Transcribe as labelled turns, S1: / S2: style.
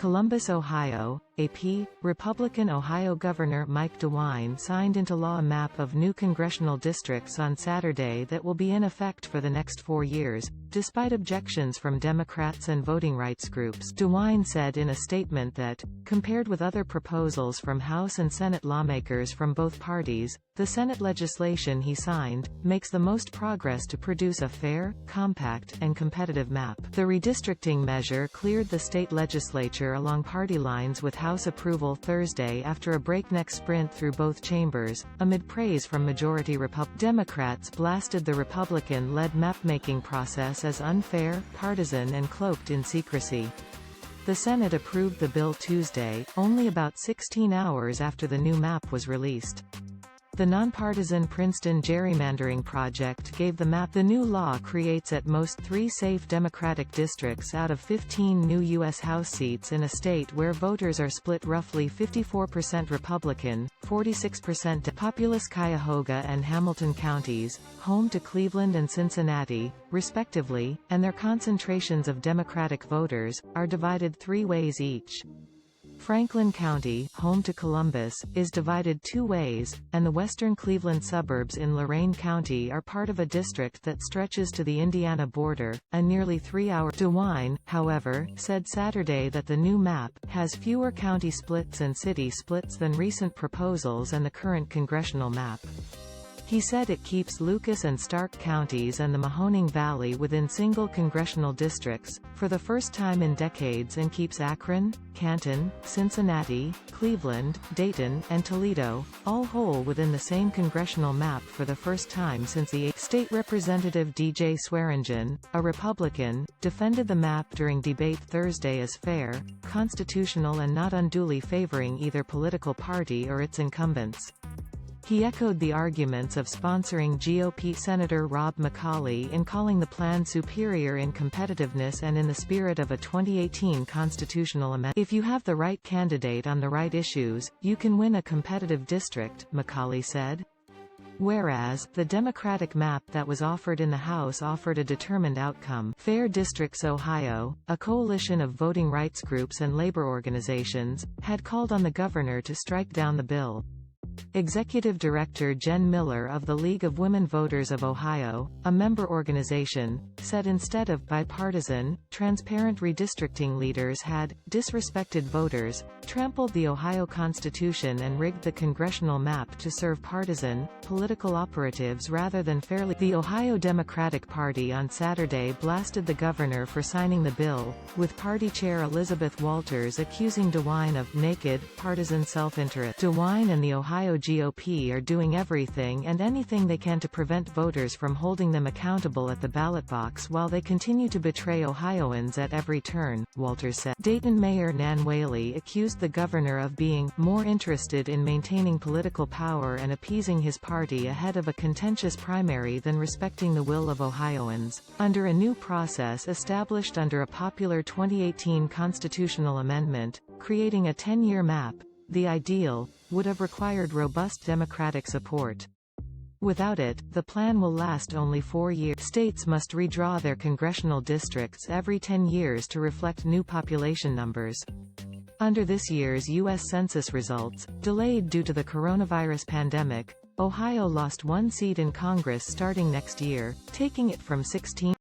S1: Columbus, Ohio, AP, Republican Ohio Governor Mike DeWine signed into law a map of new congressional districts on Saturday that will be in effect for the next 4 years, despite objections from Democrats and voting rights groups. DeWine said in a statement that, compared with other proposals from House and Senate lawmakers from both parties, the Senate legislation he signed makes the most progress to produce a fair, compact, and competitive map. The redistricting measure cleared the state legislature along party lines with House approval Thursday after a breakneck sprint through both chambers, amid praise from majority Democrats blasted the Republican-led map-making process as unfair, partisan and cloaked in secrecy. The Senate approved the bill Tuesday, only about 16 hours after the new map was released. The nonpartisan Princeton gerrymandering project gave the map. The new law creates at most 3 safe Democratic districts out of 15 new U.S. House seats in a state where voters are split roughly 54% Republican, 46% populous. Cuyahoga and Hamilton counties, home to Cleveland and Cincinnati, respectively, and their concentrations of Democratic voters, are divided 3 ways each. Franklin County, home to Columbus, is divided 2 ways, and the western Cleveland suburbs in Lorain County are part of a district that stretches to the Indiana border, a nearly 3-hour. DeWine, however, said Saturday that the new map has fewer county splits and city splits than recent proposals and the current congressional map. He said it keeps Lucas and Stark counties and the Mahoning Valley within single congressional districts, for the first time in decades, and keeps Akron, Canton, Cincinnati, Cleveland, Dayton, and Toledo, all whole within the same congressional map for the first time since the State Representative DJ Swearingen, a Republican, defended the map during debate Thursday as fair, constitutional and not unduly favoring either political party or its incumbents. He echoed the arguments of sponsoring GOP Senator Rob McCauley in calling the plan superior in competitiveness and in the spirit of a 2018 constitutional amendment. If you have the right candidate on the right issues, you can win a competitive district, McCauley said. Whereas, the Democratic map that was offered in the House offered a determined outcome. Fair Districts Ohio, a coalition of voting rights groups and labor organizations, had called on the governor to strike down the bill. Executive Director Jen Miller of the League of Women Voters of Ohio, a member organization, said instead of bipartisan, transparent redistricting, leaders had disrespected voters, trampled the Ohio Constitution and rigged the congressional map to serve partisan, political operatives rather than fairly. The Ohio Democratic Party on Saturday blasted the governor for signing the bill, with party chair Elizabeth Walters accusing DeWine of naked, partisan self-interest. DeWine and the Ohio GOP are doing everything and anything they can to prevent voters from holding them accountable at the ballot box while they continue to betray Ohioans at every turn, Walters said. Dayton Mayor Nan Whaley accused the governor of being more interested in maintaining political power and appeasing his party ahead of a contentious primary than respecting the will of Ohioans. Under a new process established under a popular 2018 constitutional amendment, creating a 10-year map, the ideal, would have required robust Democratic support. Without it, the plan will last only 4 years. States must redraw their congressional districts every 10 years to reflect new population numbers. Under this year's U.S. Census results, delayed due to the coronavirus pandemic, Ohio lost 1 seat in Congress starting next year, taking it from 16